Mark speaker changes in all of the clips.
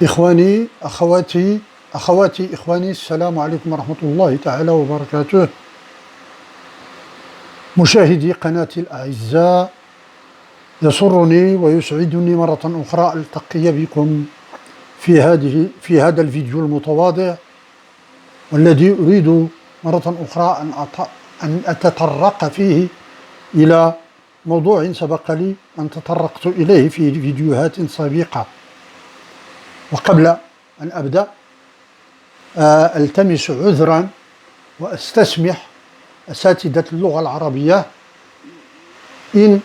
Speaker 1: إخواني أخواتي إخواني، السلام عليكم ورحمة الله تعالى وبركاته. مشاهدي قناتي الأعزاء، يسرني ويسعدني مرة أخرى أن ألتقي بكم في هذا الفيديو المتواضع، والذي أريد مرة أخرى أن أتطرق فيه إلى موضوع سبق لي أن تطرقت إليه في فيديوهات سابقة. وقبل أن أبدأ ألتمس عذرا وأستسمح أساتذة اللغة العربية إن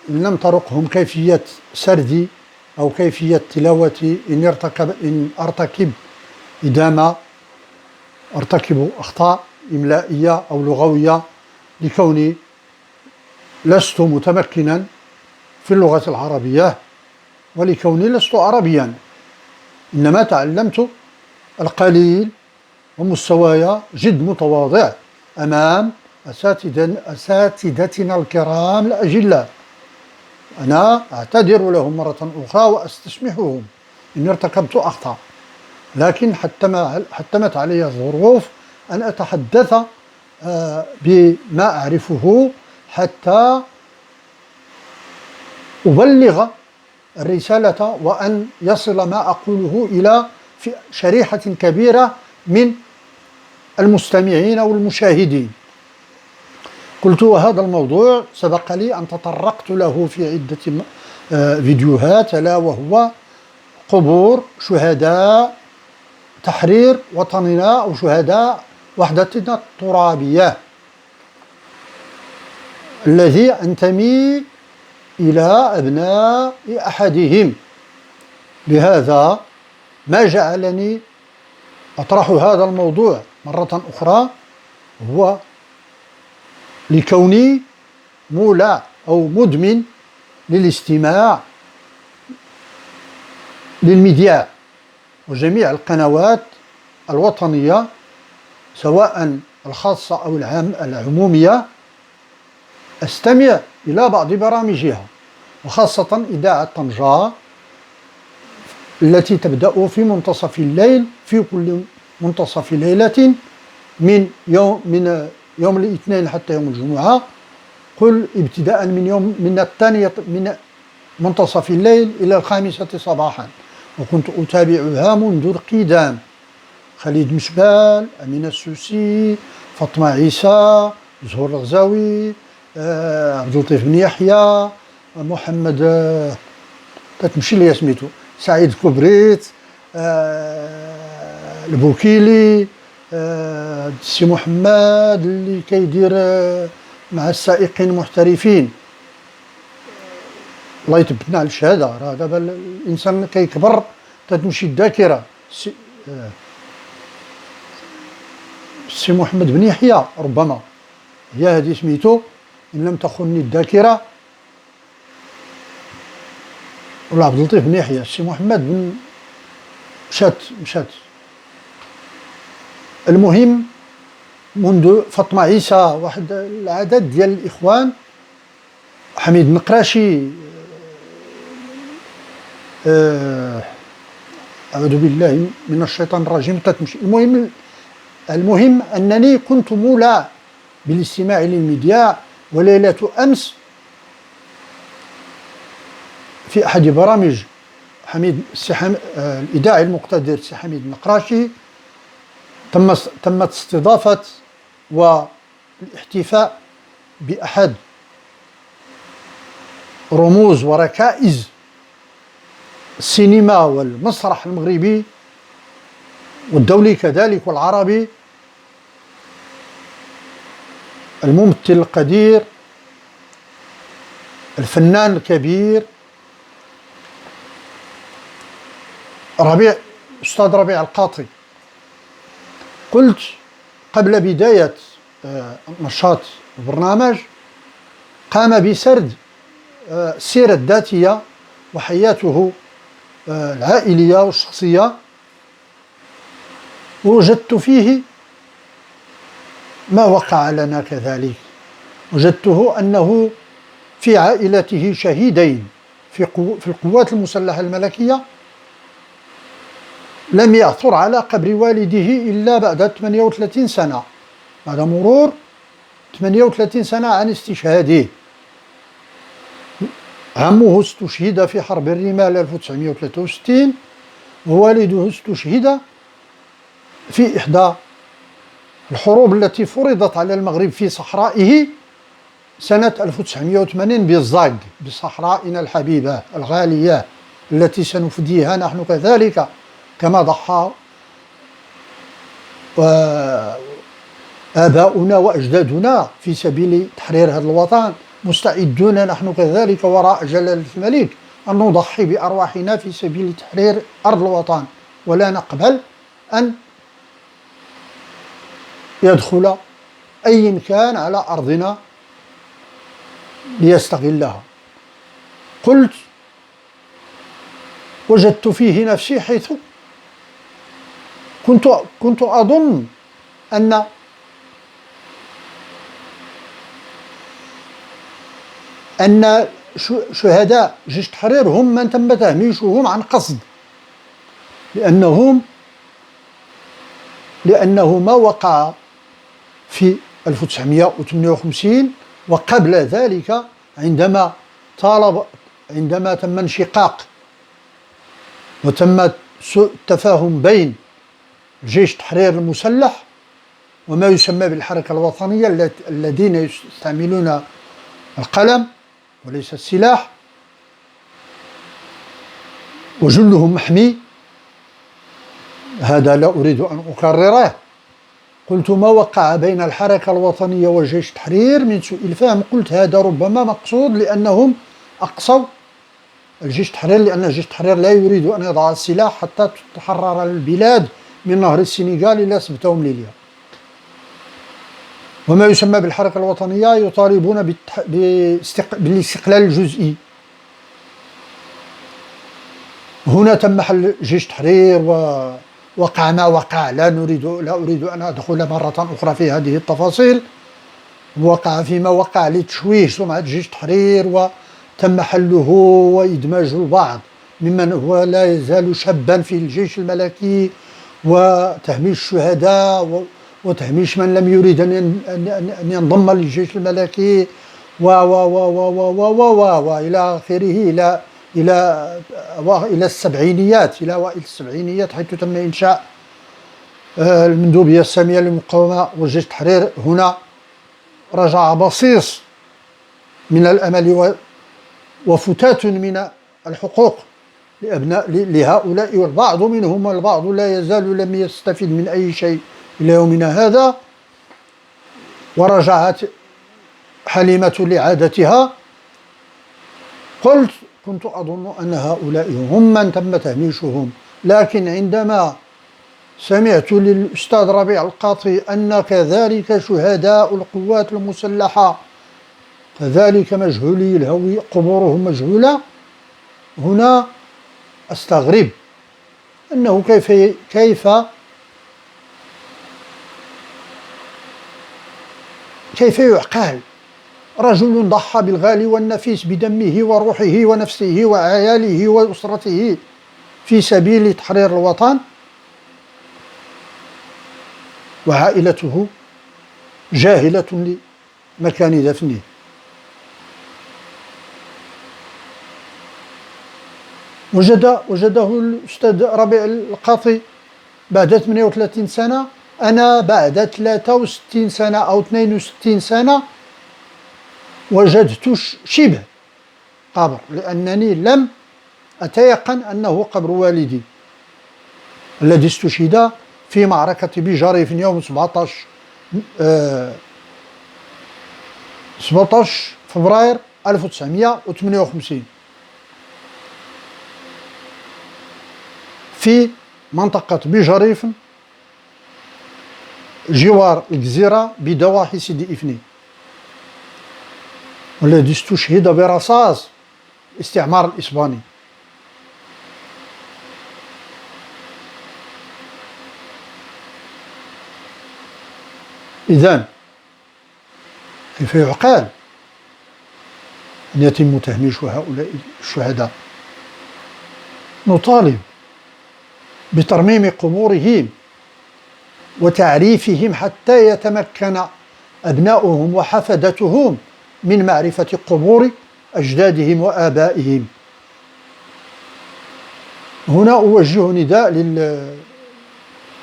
Speaker 1: لم ترقهم كيفية سردي أو كيفية تلاوتي، إن أرتكب أخطاء إملائية أو لغوية، لكوني لست متمكنا في اللغة العربية، ولكوني لست عربيا، إنما تعلمت القليل، ومستواي جد متواضع أمام أساتذتنا الكرام الأجلاء. أنا أعتذر لهم مرة أخرى وأستسمحهم إني ارتكبت أخطاء، لكن حتمت علي الظروف أن أتحدث بما أعرفه حتى أبلغ الرسالة، وأن يصل ما أقوله إلى شريحة كبيرة من المستمعين والمشاهدين. قلت وهذا الموضوع سبق لي أن تطرقت له في عدة فيديوهات، ألا وهو قبور شهداء تحرير وطننا أو شهداء وحدتنا الترابية، الذي أنتمي إلى أبناء أحدهم. لهذا ما جعلني أطرح هذا الموضوع مرة أخرى هو لكوني مولع أو مدمن للاستماع للمذياع وجميع القنوات الوطنية، سواء الخاصة أو العمومية. أستمع إلى بعض برامجها، وخاصة إذاعة طنجة التي تبدأ في منتصف الليل في كل منتصف ليلة من يوم الاثنين حتى يوم الجمعة، قل ابتداء من الثانية من منتصف الليل إلى 5 صباحا. وكنت أتابعها منذ القدام: خالد مشبال، أمينة السوسي، فاطمة عيسى، زهور الغزاوي، عبد اللطيف بن يحيى، محمد تتمشي لي سميتو، سعيد كبريت، البوكيلي، السي محمد اللي كيدير مع السائقين المحترفين. الله يثبتنا على الشهاده، راه دابا الانسان كيكبر تتمشي الذاكره. السي محمد بن يحيى ربما هي هذه سميتو ان لم تخني الذاكره، ولا عبد اللطيف بن يحيى. السي محمد بن مشات. المهم، منذ فاطمة عيسى واحد العدد ديال الإخوان، حميد النقراشي، أعوذ بالله من الشيطان الرجيم، تتمشي. المهم أنني كنت مولع بالاستماع للمذياع. وليلة أمس في أحد برامج الإذاعي المقتدر السي حميد النقراشي تمت استضافة والاحتفاء بأحد رموز وركائز السينما والمسرح المغربي والدولي كذلك والعربي، الممثل القدير، الفنان الكبير أستاذ ربيع القاطي. قلت قبل بداية نشاط البرنامج، قام بسرد السيرة الذاتية وحياته العائلية والشخصية، ووجدت فيه ما وقع لنا كذلك. وجدته أنه في عائلته شهيدين، في القوات المسلحة الملكية لم يعثر على قبر والده إلا بعد 38 سنة، بعد مرور 38 سنة عن استشهاده. عمه استشهد في حرب الرمال 1963، ووالده استشهد في إحدى الحروب التي فرضت على المغرب في صحرائه سنة 1980 بالزاق، بصحرائنا الحبيبة الغالية التي سنفديها نحن كذلك كما ضحى آباؤنا وأجدادنا في سبيل تحرير هذا الوطن. مستعدون نحن كذلك وراء جلالة الملك أن نضحي بأرواحنا في سبيل تحرير أرض الوطن، ولا نقبل أن يدخل أي كان على أرضنا ليستغلها. قلت وجدت فيه نفسي حيث كنت أظن أن شهداء جيش التحرير هم من تم تهميشهم عن قصد، لأنه ما وقع في 1958 وقبل ذلك عندما تم انشقاق وتم سوء التفاهم بين جيش التحرير المسلح وما يسمى بالحركة الوطنية الذين يستعملون القلم وليس السلاح، وجلهم محمي. هذا لا أريد أن أكرره. قلت ما وقع بين الحركة الوطنية وجيش التحرير من سوء الفهم، قلت هذا ربما مقصود لأنهم أقصوا الجيش التحرير، لأن الجيش التحرير لا يريد أن يضع السلاح حتى تحرر البلاد من نهر السنغال إلى سبتهم ليبيا. وما يسمى بالحركة الوطنية يطالبون بالاستقلال الجزئي. هنا تم حل جيش التحرير ووقع ما وقع، لا أريد أن أدخل مرة أخرى في هذه التفاصيل. وقع فيما وقع لتشويه سمعة جيش التحرير، وتم حله وإدماج البعض ممن هو لا يزال شابا في الجيش الملكي، وتهميش الشهداء وتهميش من لم يريد أن ينضم للجيش الملكي وإلى آخره، إلى السبعينيات، إلى أوائل السبعينيات، حيث تم إنشاء المندوبية السامية للمقاومة وجيش التحرير. هنا رجع بصيص من الأمل وفتات من الحقوق لهؤلاء، والبعض منهم والبعض لا يزال لم يستفد من أي شيء إلى يومنا هذا. ورجعت حليمة لعادتها. كنت أظن أن هؤلاء هم من تم تهميشهم، لكن عندما سمعت للأستاذ ربيع القاطي أن كذلك شهداء القوات المسلحة كذلك مجهولي الهوية قبورهم مجهولة، هنا أستغرب أنه كيف يعقل رجل ضحى بالغالي والنفيس بدمه وروحه ونفسه وعياله وأسرته في سبيل تحرير الوطن، وعائلته جاهلة لمكان دفنه. وجده الأستاذ ربيع القاطي بعد 38 سنة. أنا بعد 63 سنة أو 62 سنة وجدت شبه قبر، لأنني لم أتيقن أنه قبر والدي الذي استشهد في معركة بجريف يوم 17 فبراير 1958 في منطقة بجريف جوار الجزيرة بضواحي سيدي إفني، والذي استشهد برصاص الاستعمار الإسباني. إذن كيف يعقل أن يتم تهميش هؤلاء الشهداء. نطالب بترميم قبورهم وتعريفهم حتى يتمكن أبناؤهم وحفدتهم من معرفة قبور أجدادهم وآبائهم. هنا أوجه نداء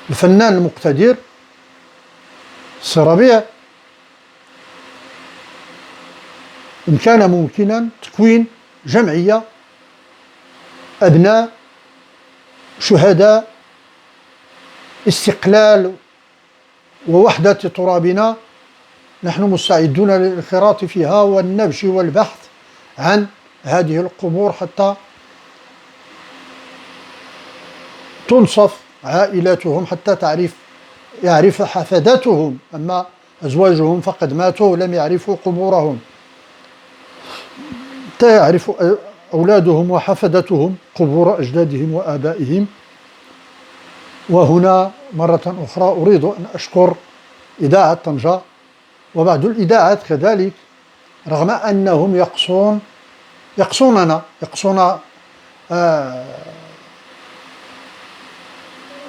Speaker 1: للفنان المقتدر سي ربيع، إن كان ممكنا تكوين جمعية أبناء شهداء استقلال ووحدة ترابنا، نحن مستعدون للانخراط فيها والنبش والبحث عن هذه القبور حتى تنصف عائلاتهم، حتى يعرف حفدتهم، أما أزواجهم فقد ماتوا ولم يعرفوا قبورهم، حتى يعرف أولادهم وحفدتهم قبور أجدادهم وآبائهم. وهنا مرة أخرى أريد أن أشكر إذاعة طنجة وبعض الإذاعات كذلك، رغم أنهم يقصون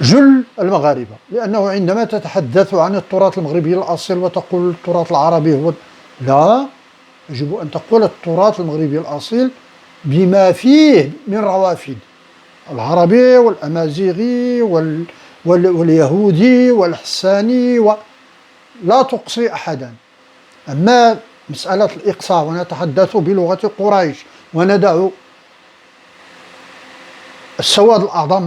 Speaker 1: جل المغاربة، لأنه عندما تتحدث عن التراث المغربي الأصيل وتقول التراث العربي هو لا، يجب أن تقول التراث المغربي الأصيل بما فيه من روافد، العربي والأمازيغي واليهودي والحساني، لا تقصي أحدا. أما مسألة الإقصاء ونتحدث بلغة قريش وندع السواد الأعظم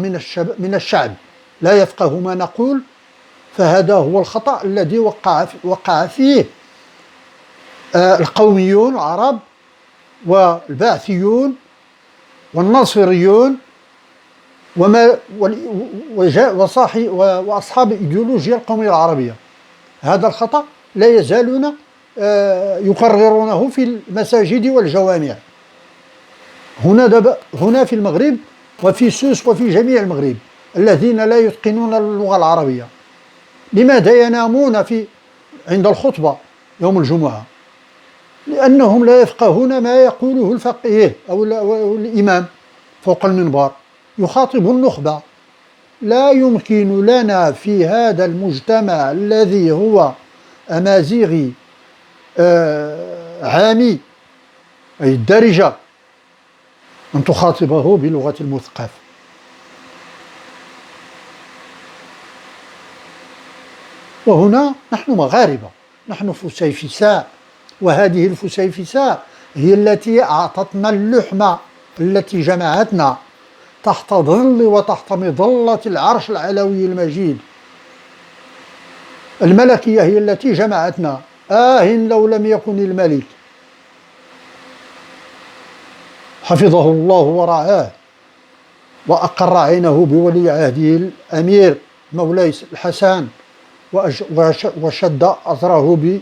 Speaker 1: من الشعب لا يفقه ما نقول، فهذا هو الخطأ الذي وقع فيه القوميون العرب والبعثيون والناصريون وأصحاب الإيديولوجيا القومية العربية. هذا الخطأ لا يزالون يقررونه في المساجد والجوامع هنا في المغرب وفي سوس وفي جميع المغرب الذين لا يتقنون اللغة العربية. لماذا ينامون عند الخطبة يوم الجمعة؟ لأنهم لا يفقهون ما يقوله الفقيه أو الإمام فوق المنبر يخاطب النخبة. لا يمكن لنا في هذا المجتمع الذي هو أمازيغي عامي أي الدارجة أن تخاطبه بلغة المثقف. وهنا نحن مغاربة، نحن فسيفساء، وهذه الفسيفساء هي التي أعطتنا اللحمة التي جمعتنا تحت ظل وتحت مظلة العرش العلوي المجيد. الملكية هي التي جمعتنا، لو لم يكن الملك حفظه الله ورعاه وأقر عينه بولي عهده الأمير مولاي الحسن وشد أزره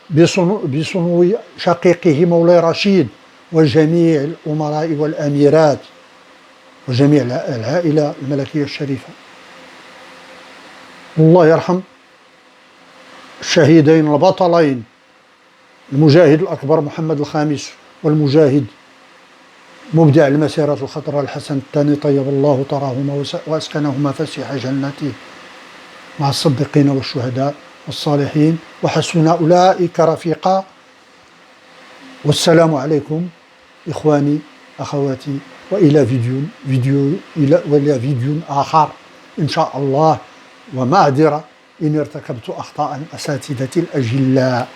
Speaker 1: بصنو شقيقه مولاي رشيد وجميع الأمراء والأميرات وجميع العائلة الملكية الشريفة. الله يرحم الشهيدين البطلين المجاهد الأكبر محمد الخامس والمجاهد مبدع المسيرة الخضراء الحسن الثاني طيب الله ثراهما وأسكنهما فسيح جنته مع الصديقين والشهداء والصالحين وحسن أولئك رفيقا. والسلام عليكم إخواني أخواتي، وإلى فيديو آخر إن شاء الله، ومعذرة إن ارتكبت أخطاء أساتذتي الأجلاء.